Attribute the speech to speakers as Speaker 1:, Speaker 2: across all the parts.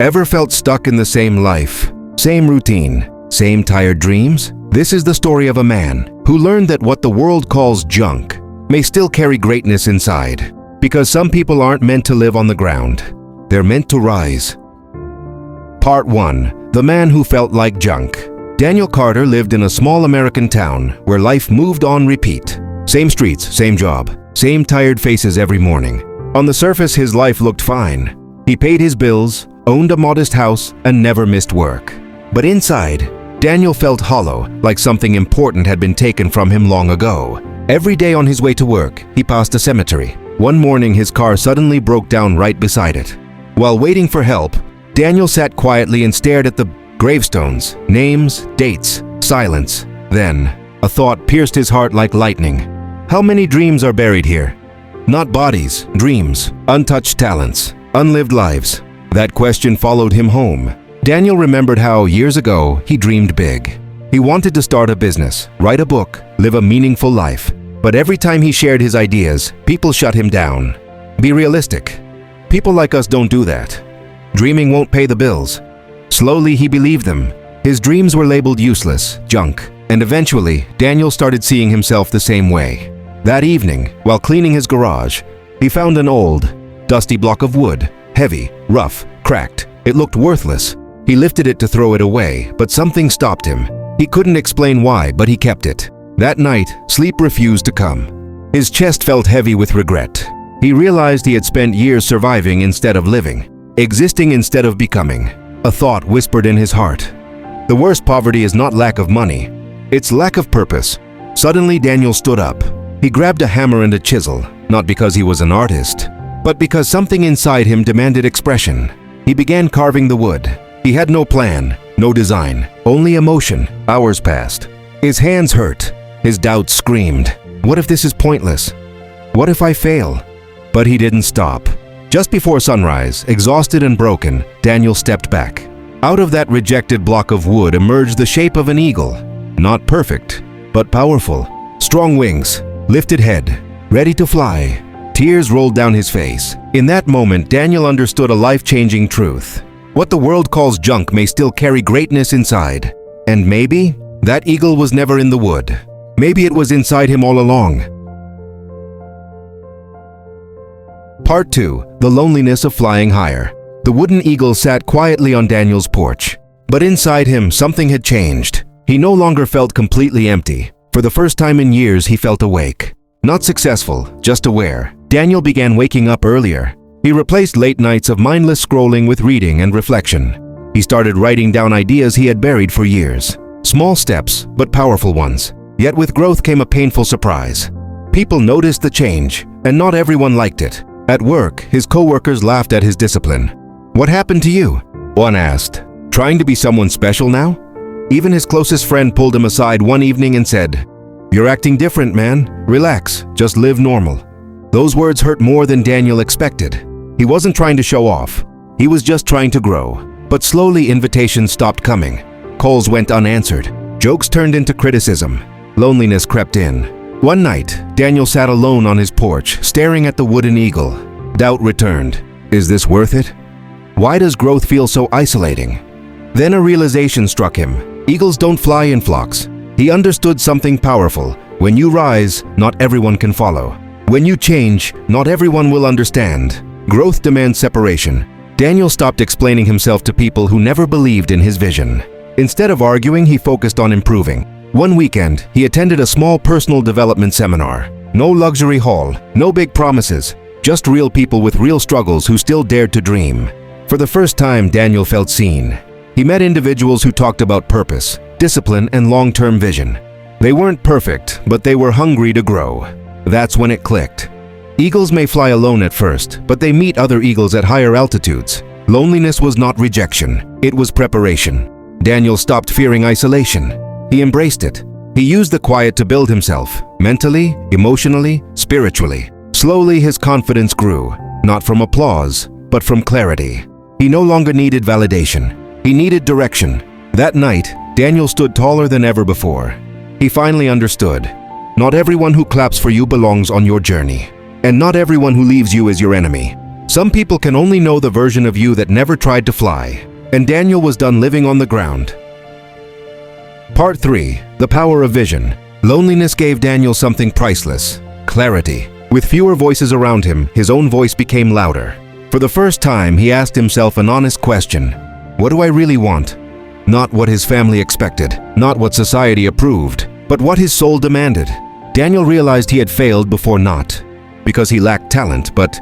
Speaker 1: Ever felt stuck in the same life, same routine, same tired dreams? This is the story of a man who learned that what the world calls junk may still carry greatness inside. Because some people aren't meant to live on the ground. They're meant to rise. Part 1. The Man Who Felt Like Junk. Daniel Carter lived in a small American town where life moved on repeat. Same streets, same job, same tired faces every morning. On the surface, his life looked fine. He paid his bills, owned a modest house, and never missed work. But inside, Daniel felt hollow, like something important had been taken from him long ago. Every day on his way to work, he passed a cemetery. One morning, his car suddenly broke down right beside it. While waiting for help, Daniel sat quietly and stared at the gravestones, names, dates, silence. Then, a thought pierced his heart like lightning. How many dreams are buried here? Not bodies, dreams, untouched talents, unlived lives. That question followed him home. Daniel remembered how, years ago, he dreamed big. He wanted to start a business, write a book, live a meaningful life. But every time he shared his ideas, people shut him down. Be realistic. People like us don't do that. Dreaming won't pay the bills. Slowly, he believed them. His dreams were labeled useless, junk, and eventually, Daniel started seeing himself the same way. That evening, while cleaning his garage, he found an old, dusty block of wood, heavy, rough, cracked. It looked worthless. He lifted it to throw it away, but something stopped him. He couldn't explain why, but he kept it. That night, sleep refused to come. His chest felt heavy with regret. He realized he had spent years surviving instead of living, existing instead of becoming. A thought whispered in his heart. The worst poverty is not lack of money, it's lack of purpose. Suddenly, Daniel stood up. He grabbed a hammer and a chisel, not because he was an artist, but because something inside him demanded expression. He began carving the wood. He had no plan, no design, only emotion. Hours passed. His hands hurt. His doubts screamed. What if this is pointless? What if I fail? But he didn't stop. Just before sunrise, exhausted and broken, Daniel stepped back. Out of that rejected block of wood emerged the shape of an eagle. Not perfect, but powerful. Strong wings, lifted head, ready to fly. Tears rolled down his face. In that moment, Daniel understood a life-changing truth. What the world calls junk may still carry greatness inside. And maybe that eagle was never in the wood. Maybe it was inside him all along. Part 2. The Loneliness of Flying Higher. The wooden eagle sat quietly on Daniel's porch. But inside him, something had changed. He no longer felt completely empty. For the first time in years, he felt awake. Not successful, just aware. Daniel began waking up earlier. He replaced late nights of mindless scrolling with reading and reflection. He started writing down ideas he had buried for years. Small steps, but powerful ones. Yet with growth came a painful surprise. People noticed the change, and not everyone liked it. At work, his co-workers laughed at his discipline. "What happened to you?" one asked. "Trying to be someone special now?" Even his closest friend pulled him aside one evening and said, "You're acting different, man. Relax, just live normal." Those words hurt more than Daniel expected. He wasn't trying to show off. He was just trying to grow. But slowly, invitations stopped coming. Calls went unanswered. Jokes turned into criticism. Loneliness crept in. One night, Daniel sat alone on his porch, staring at the wooden eagle. Doubt returned. Is this worth it? Why does growth feel so isolating? Then a realization struck him. Eagles don't fly in flocks. He understood something powerful. When you rise, not everyone can follow. When you change, not everyone will understand. Growth demands separation. Daniel stopped explaining himself to people who never believed in his vision. Instead of arguing, he focused on improving. One weekend, he attended a small personal development seminar. No luxury hall, no big promises, just real people with real struggles who still dared to dream. For the first time, Daniel felt seen. He met individuals who talked about purpose, discipline, and long-term vision. They weren't perfect, but they were hungry to grow. That's when it clicked. Eagles may fly alone at first, but they meet other eagles at higher altitudes. Loneliness was not rejection, it was preparation. Daniel stopped fearing isolation. He embraced it. He used the quiet to build himself, mentally, emotionally, spiritually. Slowly, his confidence grew, not from applause, but from clarity. He no longer needed validation. He needed direction. That night, Daniel stood taller than ever before. He finally understood. Not everyone who claps for you belongs on your journey. And not everyone who leaves you is your enemy. Some people can only know the version of you that never tried to fly. And Daniel was done living on the ground. Part 3. The Power of Vision. Loneliness gave Daniel something priceless: clarity. With fewer voices around him, his own voice became louder. For the first time, he asked himself an honest question: what do I really want? Not what his family expected, not what society approved, but what his soul demanded. Daniel realized he had failed before, not because he lacked talent, but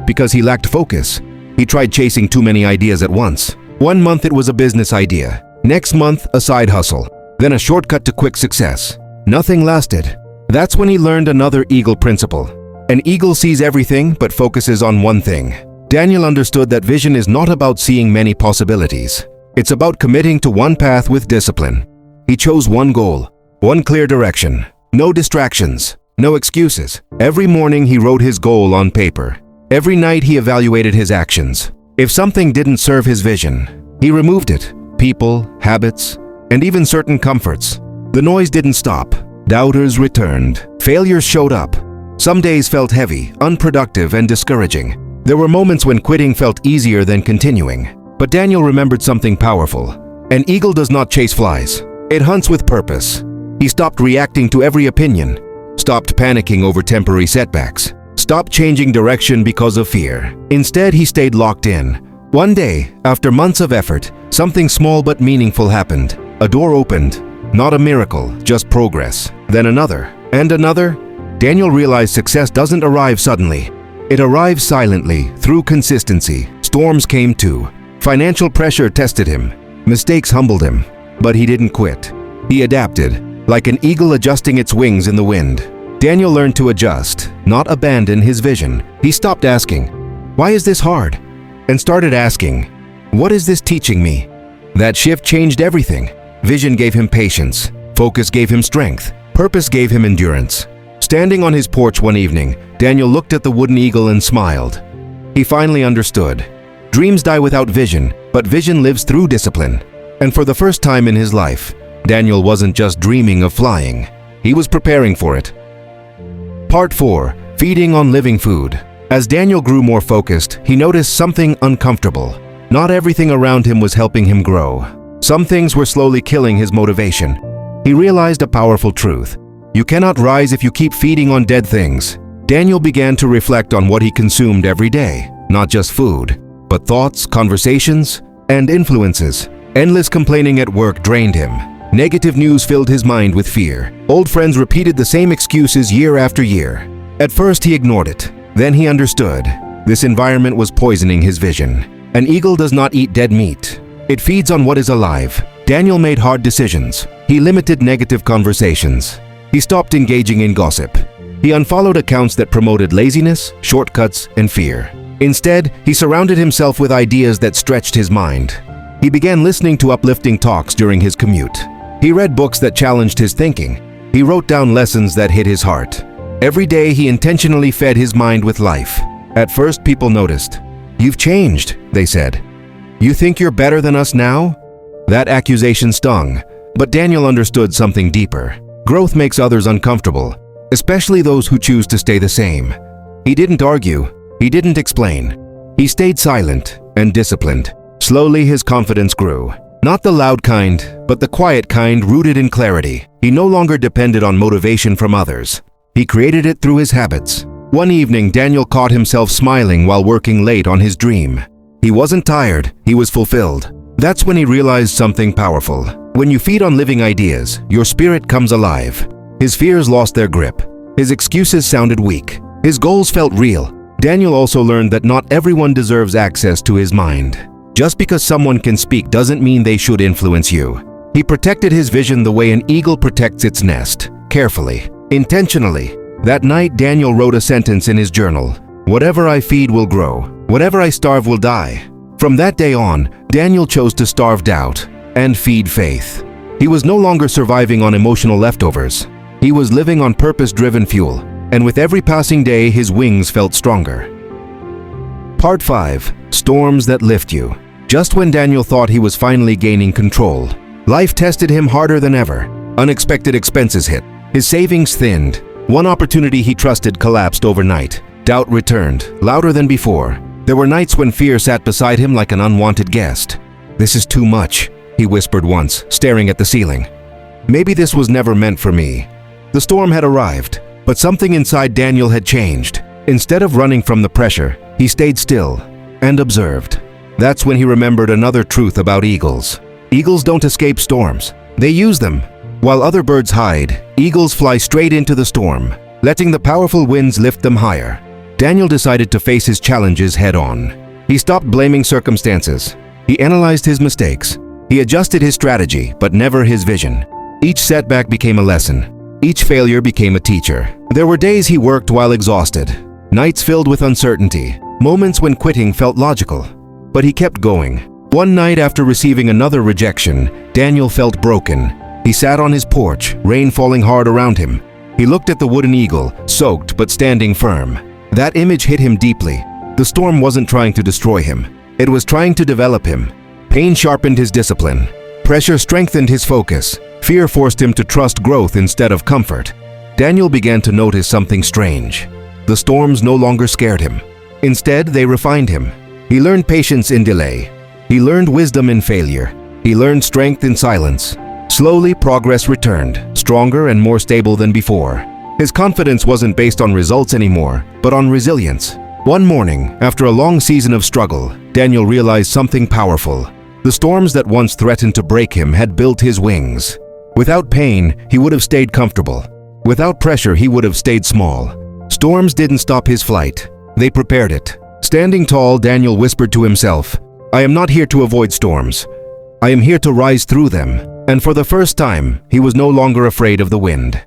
Speaker 1: because he lacked focus. He tried chasing too many ideas at once. One month it was a business idea, next month a side hustle, then a shortcut to quick success. Nothing lasted. That's when he learned another eagle principle. An eagle sees everything but focuses on one thing. Daniel understood that vision is not about seeing many possibilities. It's about committing to one path with discipline. He chose one goal, one clear direction. No distractions, no excuses. Every morning he wrote his goal on paper. Every night he evaluated his actions. If something didn't serve his vision, he removed it. People, habits, and even certain comforts. The noise didn't stop. Doubters returned. Failures showed up. Some days felt heavy, unproductive, and discouraging. There were moments when quitting felt easier than continuing. But Daniel remembered something powerful. An eagle does not chase flies. It hunts with purpose. He stopped reacting to every opinion, stopped panicking over temporary setbacks, stopped changing direction because of fear. Instead, he stayed locked in. One day, after months of effort, something small but meaningful happened. A door opened. Not a miracle, just progress. Then another, and another. Daniel realized success doesn't arrive suddenly. It arrives silently, through consistency. Storms came too. Financial pressure tested him. Mistakes humbled him. But he didn't quit. He adapted, like an eagle adjusting its wings in the wind. Daniel learned to adjust, not abandon his vision. He stopped asking, "Why is this hard?" and started asking, "What is this teaching me?" That shift changed everything. Vision gave him patience. Focus gave him strength. Purpose gave him endurance. Standing on his porch one evening, Daniel looked at the wooden eagle and smiled. He finally understood. Dreams die without vision, but vision lives through discipline. And for the first time in his life, Daniel wasn't just dreaming of flying. He was preparing for it. Part 4. Feeding on living food. As Daniel grew more focused, he noticed something uncomfortable. Not everything around him was helping him grow. Some things were slowly killing his motivation. He realized a powerful truth. You cannot rise if you keep feeding on dead things. Daniel began to reflect on what he consumed every day. Not just food, but thoughts, conversations, and influences. Endless complaining at work drained him. Negative news filled his mind with fear. Old friends repeated the same excuses year after year. At first he ignored it. Then he understood. This environment was poisoning his vision. An eagle does not eat dead meat. It feeds on what is alive. Daniel made hard decisions. He limited negative conversations. He stopped engaging in gossip. He unfollowed accounts that promoted laziness, shortcuts, and fear. Instead, he surrounded himself with ideas that stretched his mind. He began listening to uplifting talks during his commute. He read books that challenged his thinking. He wrote down lessons that hit his heart. Every day he intentionally fed his mind with life. At first people noticed. "You've changed," they said. "You think you're better than us now?" That accusation stung, but Daniel understood something deeper. Growth makes others uncomfortable, especially those who choose to stay the same. He didn't argue. He didn't explain. He stayed silent and disciplined. Slowly his confidence grew. Not the loud kind, but the quiet kind rooted in clarity. He no longer depended on motivation from others. He created it through his habits. One evening, Daniel caught himself smiling while working late on his dream. He wasn't tired, he was fulfilled. That's when he realized something powerful. When you feed on living ideas, your spirit comes alive. His fears lost their grip. His excuses sounded weak. His goals felt real. Daniel also learned that not everyone deserves access to his mind. Just because someone can speak doesn't mean they should influence you. He protected his vision the way an eagle protects its nest, carefully, intentionally. That night, Daniel wrote a sentence in his journal: "Whatever I feed will grow. Whatever I starve will die." From that day on, Daniel chose to starve doubt and feed faith. He was no longer surviving on emotional leftovers. He was living on purpose-driven fuel, and with every passing day, his wings felt stronger. Part 5. Storms that lift you. Just when Daniel thought he was finally gaining control, life tested him harder than ever. Unexpected expenses hit. His savings thinned. One opportunity he trusted collapsed overnight. Doubt returned, louder than before. There were nights when fear sat beside him like an unwanted guest. "This is too much," he whispered once, staring at the ceiling. "Maybe this was never meant for me." The storm had arrived, but something inside Daniel had changed. Instead of running from the pressure, he stayed still and observed. That's when he remembered another truth about eagles. Eagles don't escape storms. They use them. While other birds hide, eagles fly straight into the storm, letting the powerful winds lift them higher. Daniel decided to face his challenges head-on. He stopped blaming circumstances. He analyzed his mistakes. He adjusted his strategy, but never his vision. Each setback became a lesson. Each failure became a teacher. There were days he worked while exhausted, nights filled with uncertainty, moments when quitting felt logical. But he kept going. One night after receiving another rejection, Daniel felt broken. He sat on his porch, rain falling hard around him. He looked at the wooden eagle, soaked but standing firm. That image hit him deeply. The storm wasn't trying to destroy him. It was trying to develop him. Pain sharpened his discipline. Pressure strengthened his focus. Fear forced him to trust growth instead of comfort. Daniel began to notice something strange. The storms no longer scared him. Instead, they refined him. He learned patience in delay. He learned wisdom in failure. He learned strength in silence. Slowly, progress returned, stronger and more stable than before. His confidence wasn't based on results anymore, but on resilience. One morning, after a long season of struggle, Daniel realized something powerful. The storms that once threatened to break him had built his wings. Without pain, he would have stayed comfortable. Without pressure, he would have stayed small. Storms didn't stop his flight. They prepared it. Standing tall, Daniel whispered to himself, "I am not here to avoid storms. I am here to rise through them." And for the first time, he was no longer afraid of the wind.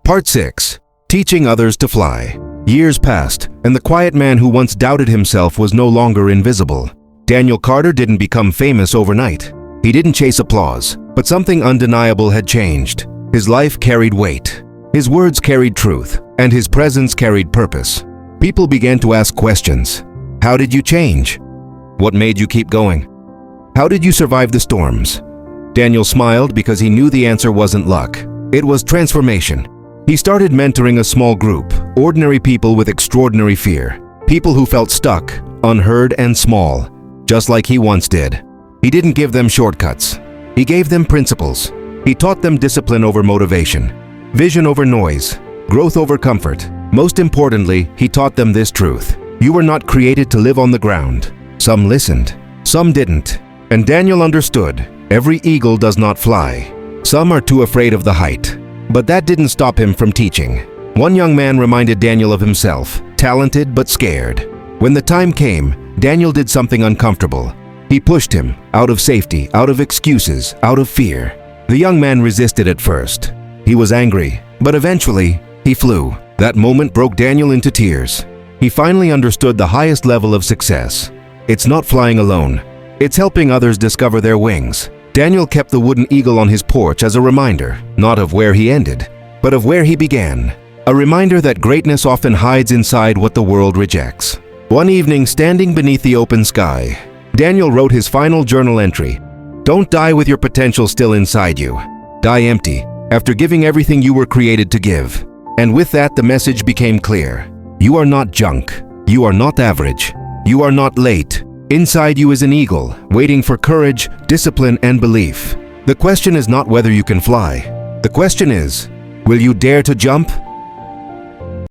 Speaker 1: Part 6. Teaching others to fly. Years passed, and the quiet man who once doubted himself was no longer invisible. Daniel Carter didn't become famous overnight. He didn't chase applause, but something undeniable had changed. His life carried weight. His words carried truth, and his presence carried purpose. People began to ask questions. How did you change? What made you keep going? How did you survive the storms? Daniel smiled because he knew the answer wasn't luck. It was transformation. He started mentoring a small group, ordinary people with extraordinary fear. People who felt stuck, unheard, and small, just like he once did. He didn't give them shortcuts. He gave them principles. He taught them discipline over motivation, vision over noise, growth over comfort. Most importantly, he taught them this truth. You were not created to live on the ground. Some listened, some didn't. And Daniel understood, every eagle does not fly. Some are too afraid of the height. But that didn't stop him from teaching. One young man reminded Daniel of himself, talented but scared. When the time came, Daniel did something uncomfortable. He pushed him, out of safety, out of excuses, out of fear. The young man resisted at first. He was angry, but eventually, he flew. That moment broke Daniel into tears. He finally understood the highest level of success. It's not flying alone. It's helping others discover their wings. Daniel kept the wooden eagle on his porch as a reminder, not of where he ended, but of where he began. A reminder that greatness often hides inside what the world rejects. One evening, standing beneath the open sky, Daniel wrote his final journal entry. Don't die with your potential still inside you. Die empty, after giving everything you were created to give. And with that, the message became clear. You are not junk. You are not average. You are not late. Inside you is an eagle, waiting for courage, discipline, and belief. The question is not whether you can fly. The question is, will you dare to jump?